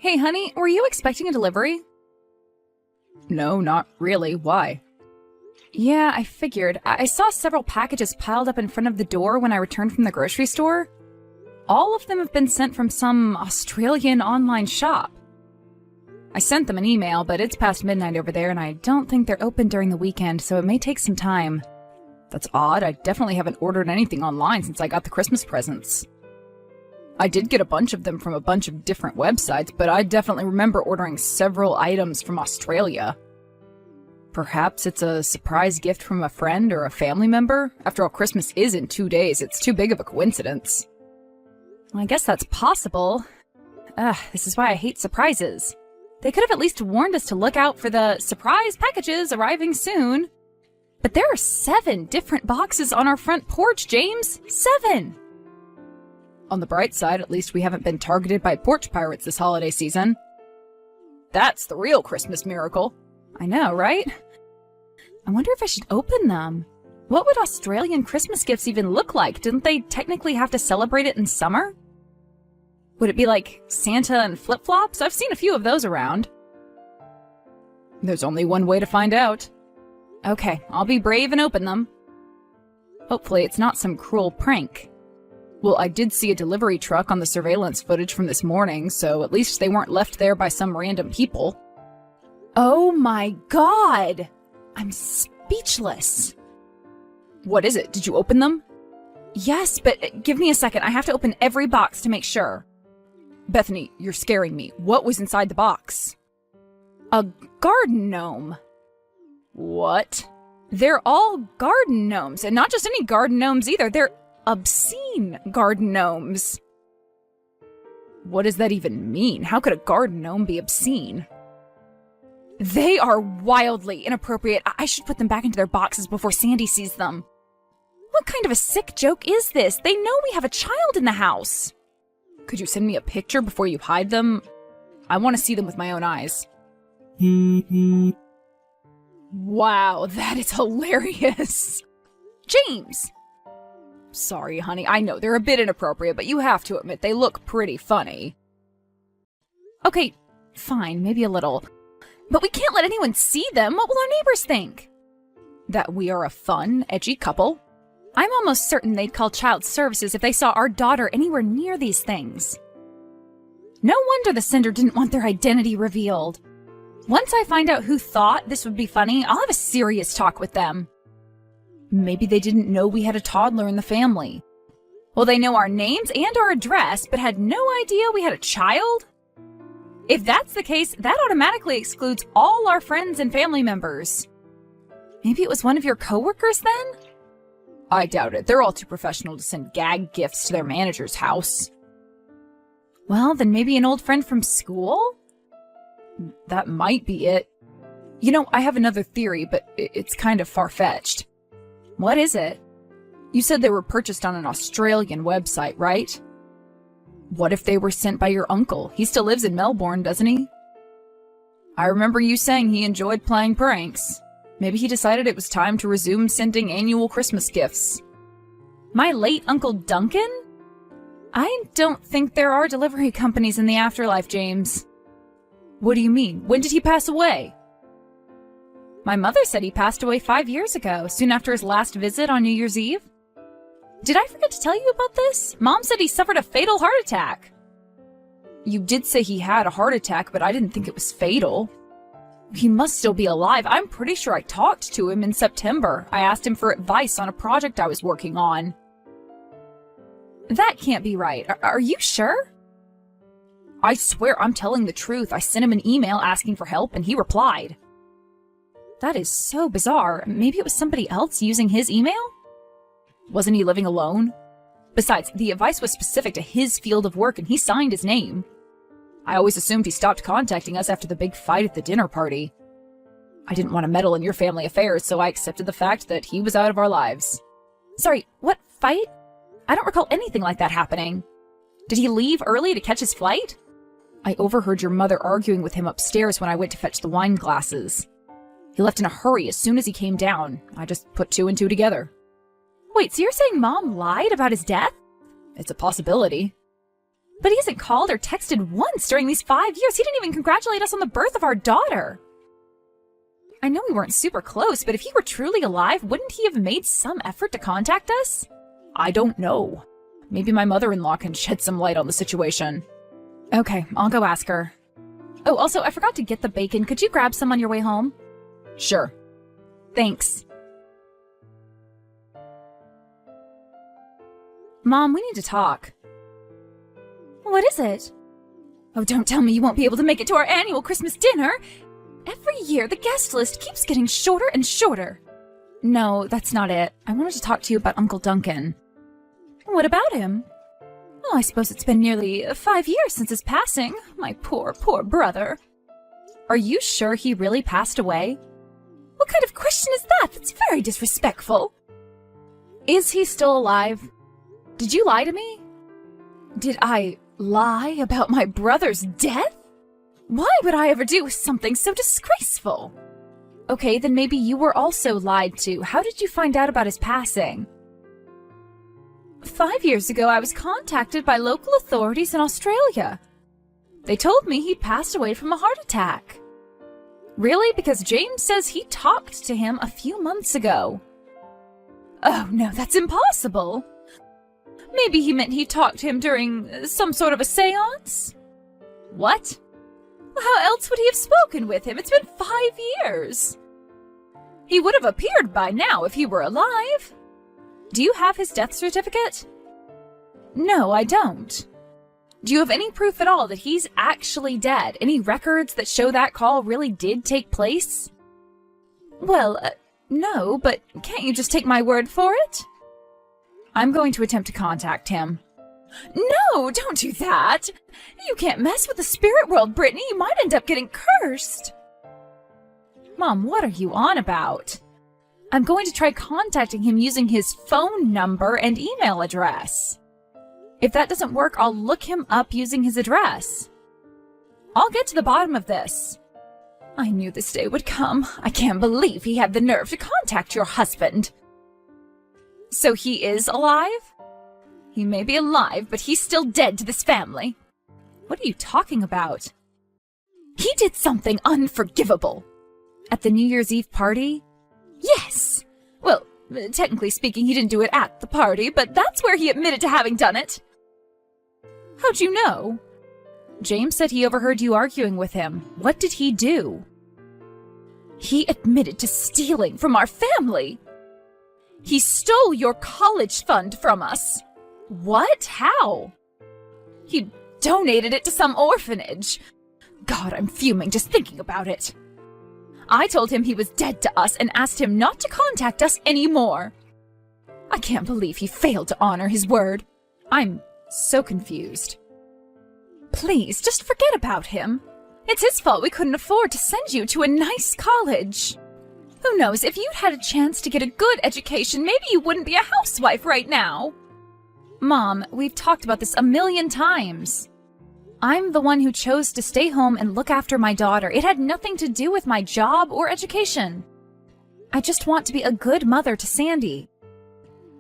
Hey honey, were you expecting a delivery? No, not really. Why? Yeah, I figured. I saw several packages piled up in front of the door when I returned from the grocery store. All of them have been sent from some Australian online shop. I sent them an email, but it's past midnight over there and I don't think they're open during the weekend, so it may take some time. That's odd. I definitely haven't ordered anything online since I got the Christmas presents. I did get a bunch of them from a bunch of different websites, but I definitely remember ordering several items from Australia. Perhaps it's a surprise gift from a friend or a family member? After all, Christmas is in 2 days. It's too big of a coincidence. I guess that's possible. This is why I hate surprises. They could have at least warned us to look out for the surprise packages arriving soon. But there are 7 different boxes on our front porch, James. 7! On the bright side, at least we haven't been targeted by porch pirates this holiday season. That's the real Christmas miracle. I know, right? I wonder if I should open them. What would Australian Christmas gifts even look like? Didn't they technically have to celebrate it in summer? Would it be like Santa and flip-flops? I've seen a few of those around. There's only one way to find out. Okay, I'll be brave and open them. Hopefully it's not some cruel prank. Well, I did see a delivery truck on the surveillance footage from this morning, so at least they weren't left there by some random people. Oh my god! I'm speechless. What is it? Did you open them? Yes, but give me a second. I have to open every box to make sure. Bethany, you're scaring me. What was inside the box? A garden gnome. What? They're all garden gnomes, and not just any garden gnomes either. They're obscene garden gnomes. What does that even mean? How could a garden gnome be obscene? They are wildly inappropriate. I should put them back into their boxes before Sandy sees them. What kind of a sick joke is this? They know we have a child in the house. Could you send me a picture before you hide them? I want to see them with my own eyes. Wow, that is hilarious. James! Sorry, honey. I know they're a bit inappropriate, but you have to admit they look pretty funny. Okay, fine, maybe a little. But we can't let anyone see them. What will our neighbors think? That we are a fun, edgy couple. I'm almost certain they'd call child services if they saw our daughter anywhere near these things. No wonder the sender didn't want their identity revealed. Once I find out who thought this would be funny, I'll have a serious talk with them. Maybe they didn't know we had a toddler in the family. Well, they know our names and our address, but had no idea we had a child? If that's the case, that automatically excludes all our friends and family members. Maybe it was one of your coworkers then? I doubt it. They're all too professional to send gag gifts to their manager's house. Well, then maybe an old friend from school? That might be it. You know, I have another theory, but it's kind of far-fetched. What is it? You said they were purchased on an Australian website, right? What if they were sent by your uncle? He still lives in Melbourne, doesn't he? I remember you saying he enjoyed playing pranks. Maybe he decided it was time to resume sending annual Christmas gifts. My late Uncle Duncan? I don't think there are delivery companies in the afterlife, James. What do you mean? When did he pass away? My mother said he passed away 5 years ago, soon after his last visit on New Year's Eve. Did I forget to tell you about this? Mom said he suffered a fatal heart attack. You did say he had a heart attack, but I didn't think it was fatal. He must still be alive. I'm pretty sure I talked to him in September. I asked him for advice on a project I was working on. That can't be right. Are you sure? I swear I'm telling the truth. I sent him an email asking for help, and he replied. That is so bizarre. Maybe it was somebody else using his email? Wasn't he living alone? Besides, the advice was specific to his field of work, and he signed his name. I always assumed he stopped contacting us after the big fight at the dinner party. I didn't want to meddle in your family affairs, so I accepted the fact that he was out of our lives. Sorry, what fight? I don't recall anything like that happening. Did he leave early to catch his flight? I overheard your mother arguing with him upstairs when I went to fetch the wine glasses. He left in a hurry as soon as he came down. I just put 2 and 2 together. Wait, so you're saying Mom lied about his death? It's a possibility. But he hasn't called or texted once during these 5 years. He didn't even congratulate us on the birth of our daughter. I know we weren't super close, but if he were truly alive, wouldn't he have made some effort to contact us? I don't know. Maybe my mother-in-law can shed some light on the situation. Okay, I'll go ask her. Oh, also, I forgot to get the bacon. Could you grab some on your way home? Sure. Thanks. Mom, we need to talk. What is it? Oh, don't tell me you won't be able to make it to our annual Christmas dinner. Every year, the guest list keeps getting shorter and shorter. No, that's not it. I wanted to talk to you about Uncle Duncan. What about him? Oh, I suppose it's been nearly 5 years since his passing. My poor, poor brother. Are you sure he really passed away? What kind of question is that? That's very disrespectful. Is he still alive? Did you lie to me? Did I lie about my brother's death? Why would I ever do something so disgraceful? Okay, then maybe you were also lied to. How did you find out about his passing? 5 years ago, I was contacted by local authorities in Australia. They told me he passed away from a heart attack. Really? Because James says he talked to him a few months ago. Oh no, that's impossible. Maybe he meant he talked to him during some sort of a seance? What? How else would he have spoken with him? It's been 5 years. He would have appeared by now if he were alive. Do you have his death certificate? No, I don't. Do you have any proof at all that he's actually dead? Any records that show that call really did take place? Well, no, but can't you just take my word for it? I'm going to attempt to contact him. No, don't do that. You can't mess with the spirit world, Brittany. You might end up getting cursed. Mom, what are you on about? I'm going to try contacting him using his phone number and email address. If that doesn't work, I'll look him up using his address. I'll get to the bottom of this. I knew this day would come. I can't believe he had the nerve to contact your husband. So he is alive? He may be alive, but he's still dead to this family. What are you talking about? He did something unforgivable. At the New Year's Eve party? Yes. Well, technically speaking, he didn't do it at the party, but that's where he admitted to having done it. How'd you know? James said he overheard you arguing with him. What did he do? He admitted to stealing from our family. He stole your college fund from us. What? How? He donated it to some orphanage. God, I'm fuming just thinking about it. I told him he was dead to us and asked him not to contact us anymore. I can't believe he failed to honor his word. I'm so confused. Please, just forget about him. It's his fault we couldn't afford to send you to a nice college. Who knows, if you'd had a chance to get a good education, maybe you wouldn't be a housewife right now. Mom, we've talked about this a million times. I'm the one who chose to stay home and look after my daughter. It had nothing to do with my job or education. I just want to be a good mother to Sandy.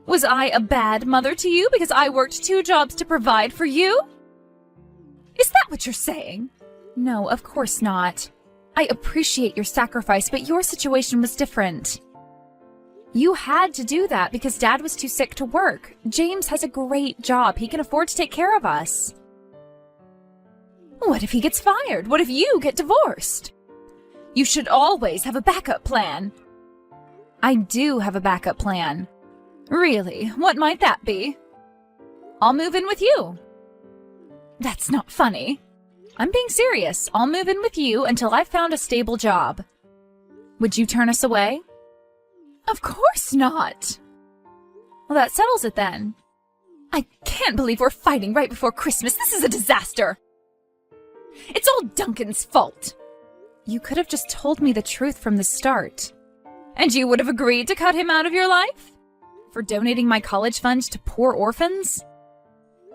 Was I a bad mother to you because I worked 2 jobs to provide for you? Is that what you're saying? No, of course not. I appreciate your sacrifice, but your situation was different. You had to do that because Dad was too sick to work. James has a great job. He can afford to take care of us. What if he gets fired? What if you get divorced? You should always have a backup plan. I do have a backup plan. Really? What might that be? I'll move in with you. That's not funny. I'm being serious. I'll move in with you until I've found a stable job. Would you turn us away? Of course not. Well, that settles it then. I can't believe we're fighting right before Christmas. This is a disaster. It's all Duncan's fault. You could have just told me the truth from the start. And you would have agreed to cut him out of your life? For donating my college fund to poor orphans?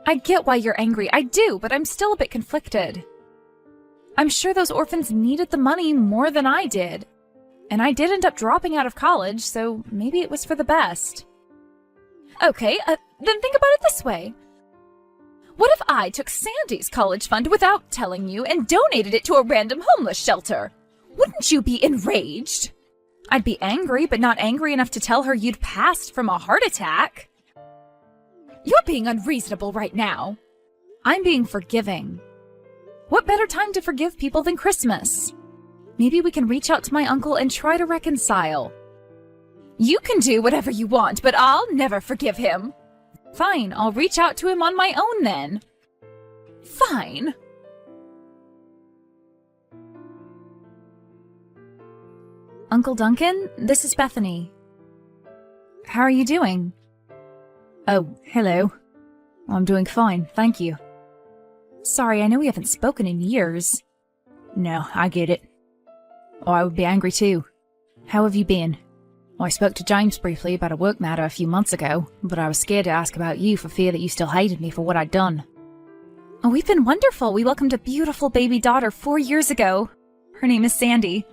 I get why you're angry, I do, but I'm still a bit conflicted. I'm sure those orphans needed the money more than I did. And I did end up dropping out of college, so maybe it was for the best. Okay, then think about it this way. What if I took Sandy's college fund without telling you and donated it to a random homeless shelter? Wouldn't you be enraged? I'd be angry, but not angry enough to tell her you'd passed from a heart attack. You're being unreasonable right now. I'm being forgiving. What better time to forgive people than Christmas? Maybe we can reach out to my uncle and try to reconcile. You can do whatever you want, but I'll never forgive him. Fine, I'll reach out to him on my own then. Fine. Uncle Duncan, this is Bethany. How are you doing? Oh, hello. I'm doing fine, thank you. Sorry, I know we haven't spoken in years. No, I get it. Oh, I would be angry too. How have you been? I spoke to James briefly about a work matter a few months ago, but I was scared to ask about you for fear that you still hated me for what I'd done. Oh, we've been wonderful. We welcomed a beautiful baby daughter 4 years ago. Her name is Sandy.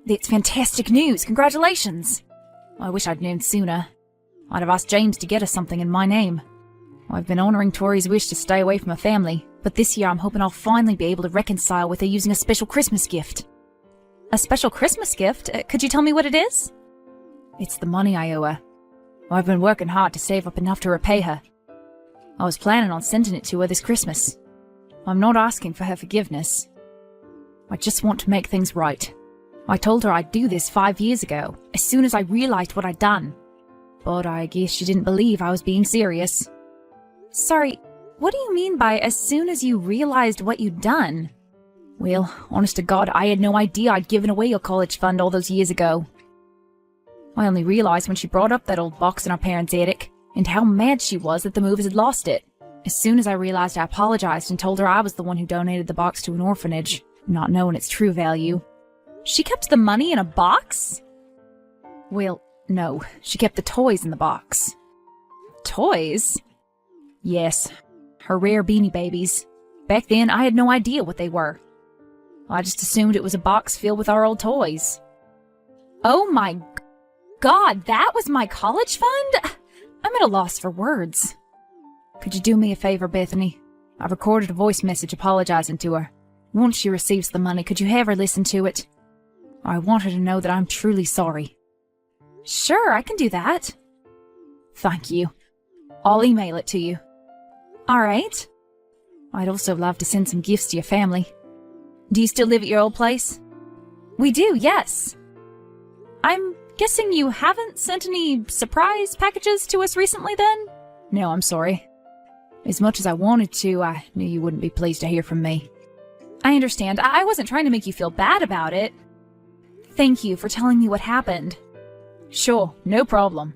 It's fantastic news. Congratulations. I wish I'd known sooner. I'd have asked James to get us something in my name. I've been honouring Tori's wish to stay away from her family, but this year I'm hoping I'll finally be able to reconcile with her using a special Christmas gift. A special Christmas gift? Could you tell me what it is? It's the money I owe her. I've been working hard to save up enough to repay her. I was planning on sending it to her this Christmas. I'm not asking for her forgiveness. I just want to make things right. I told her I'd do this 5 years ago, as soon as I realized what I'd done. But I guess she didn't believe I was being serious. Sorry, what do you mean by as soon as you realized what you'd done? Well, honest to God, I had no idea I'd given away your college fund all those years ago. I only realized when she brought up that old box in our parents' attic, and how mad she was that the movers had lost it. As soon as I realized, I apologized and told her I was the one who donated the box to an orphanage, not knowing its true value. She kept the money in a box? Well, no, she kept the toys in the box. Toys? Yes, her rare Beanie Babies. Back then, I had no idea what they were. I just assumed it was a box filled with our old toys. Oh my God, that was my college fund? I'm at a loss for words. Could you do me a favor, Bethany? I've recorded a voice message apologizing to her. Once she receives the money, could you have her listen to it? I want her to know that I'm truly sorry. Sure, I can do that. Thank you. I'll email it to you. All right. I'd also love to send some gifts to your family. Do you still live at your old place? We do, yes. I'm guessing you haven't sent any surprise packages to us recently then? No, I'm sorry. As much as I wanted to, I knew you wouldn't be pleased to hear from me. I understand. I wasn't trying to make you feel bad about it. Thank you for telling me what happened. Sure, no problem.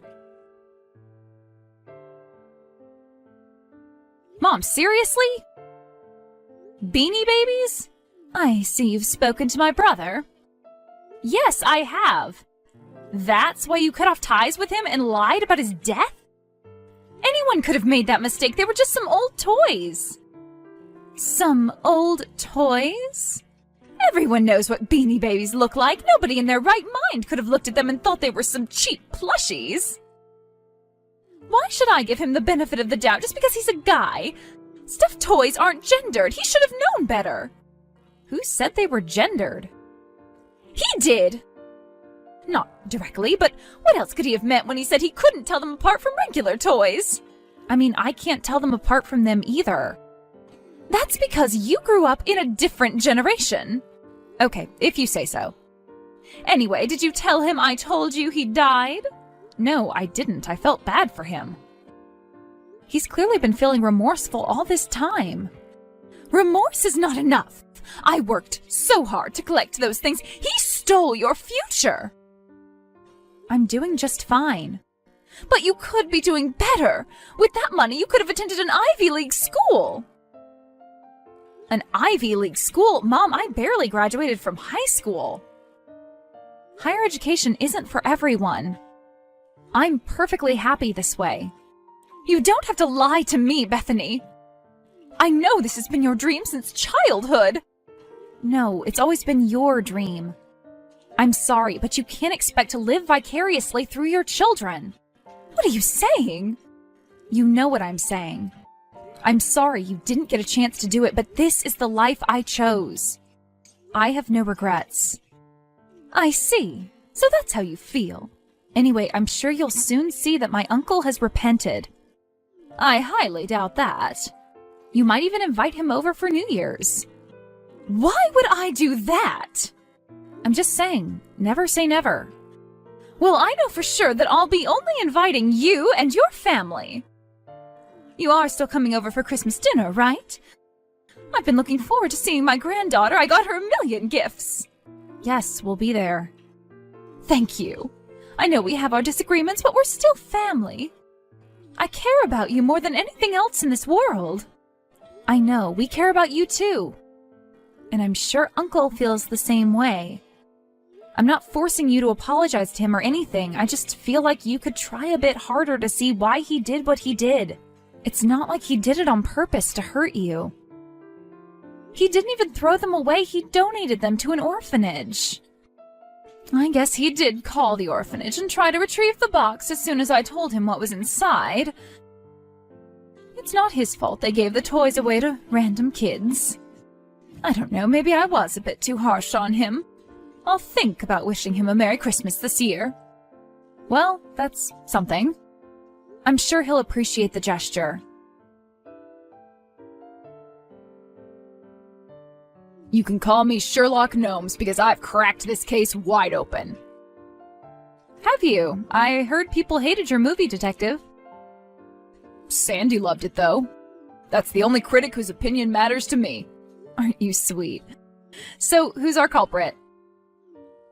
Mom, seriously? Beanie Babies? I see you've spoken to my brother. Yes, I have. That's why you cut off ties with him and lied about his death? Anyone could have made that mistake. They were just some old toys. Some old toys? Everyone knows what Beanie Babies look like. Nobody in their right mind could have looked at them and thought they were some cheap plushies. Why should I give him the benefit of the doubt just because he's a guy? Stuffed toys aren't gendered. He should have known better. Who said they were gendered? He did! Not directly, but what else could he have meant when he said he couldn't tell them apart from regular toys? I mean, I can't tell them apart from them either. That's because you grew up in a different generation. Okay, if you say so. Anyway, did you tell him I told you he died? No, I didn't. I felt bad for him. He's clearly been feeling remorseful all this time. Remorse is not enough. I worked so hard to collect those things. He stole your future. I'm doing just fine. But you could be doing better. With that money, you could have attended an Ivy League school. An Ivy League school? Mom, I barely graduated from high school. Higher education isn't for everyone. I'm perfectly happy this way. You don't have to lie to me, Bethany. I know this has been your dream since childhood. No, it's always been your dream. I'm sorry, but you can't expect to live vicariously through your children. What are you saying? You know what I'm saying. I'm sorry you didn't get a chance to do it, but this is the life I chose. I have no regrets. I see. So that's how you feel. Anyway, I'm sure you'll soon see that my uncle has repented. I highly doubt that. You might even invite him over for New Year's. Why would I do that? I'm just saying, never say never. Well, I know for sure that I'll be only inviting you and your family. You are still coming over for Christmas dinner, right? I've been looking forward to seeing my granddaughter. I got her a million gifts. Yes, we'll be there. Thank you. I know we have our disagreements, but we're still family. I care about you more than anything else in this world. I know, we care about you too. And I'm sure Uncle feels the same way. I'm not forcing you to apologize to him or anything. I just feel like you could try a bit harder to see why he did what he did. It's not like he did it on purpose to hurt you. He didn't even throw them away. He donated them to an orphanage. I guess he did call the orphanage and try to retrieve the box as soon as I told him what was inside. It's not his fault they gave the toys away to random kids. I don't know, maybe I was a bit too harsh on him. I'll think about wishing him a Merry Christmas this year. Well, that's something. I'm sure he'll appreciate the gesture. You can call me Sherlock Gnomes because I've cracked this case wide open. Have you? I heard people hated your movie, Detective. Sandy loved it, though. That's the only critic whose opinion matters to me. Aren't you sweet? So, who's our culprit?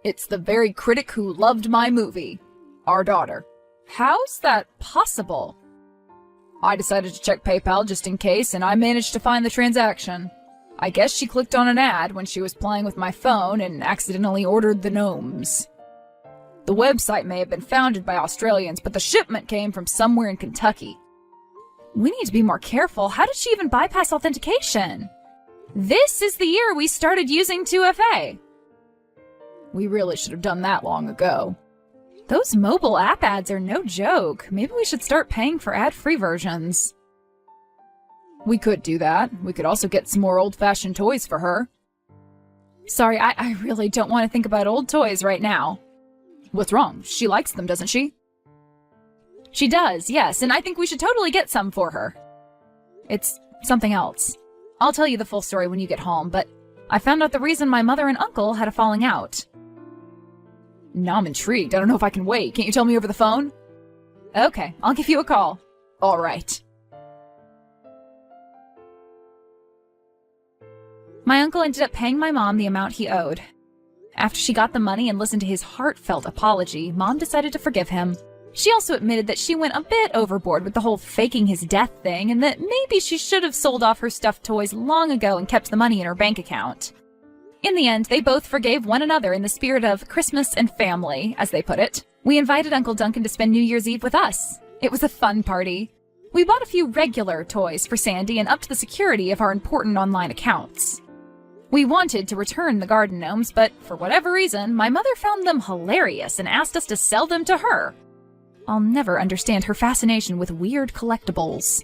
It's the very critic who loved my movie. Our daughter. How's that possible? I decided to check PayPal just in case, and I managed to find the transaction. I guess she clicked on an ad when she was playing with my phone and accidentally ordered the gnomes. The website may have been founded by Australians, but the shipment came from somewhere in Kentucky. We need to be more careful. How did she even bypass authentication? This is the year we started using 2FA. We really should have done that long ago. Those mobile app ads are no joke. Maybe we should start paying for ad-free versions. We could do that. We could also get some more old-fashioned toys for her. Sorry, I really don't want to think about old toys right now. What's wrong? She likes them, doesn't she? She does, yes, and I think we should totally get some for her. It's something else. I'll tell you the full story when you get home, but I found out the reason my mother and uncle had a falling out. Now I'm intrigued. I don't know if I can wait. Can't you tell me over the phone? Okay, I'll give you a call. All right. My uncle ended up paying my mom the amount he owed. After she got the money and listened to his heartfelt apology, Mom decided to forgive him. She also admitted that she went a bit overboard with the whole faking his death thing and that maybe she should have sold off her stuffed toys long ago and kept the money in her bank account. In the end, they both forgave one another in the spirit of Christmas and family, as they put it. We invited Uncle Duncan to spend New Year's Eve with us. It was a fun party. We bought a few regular toys for Sandy and upped the security of our important online accounts. We wanted to return the garden gnomes, but for whatever reason, my mother found them hilarious and asked us to sell them to her. I'll never understand her fascination with weird collectibles.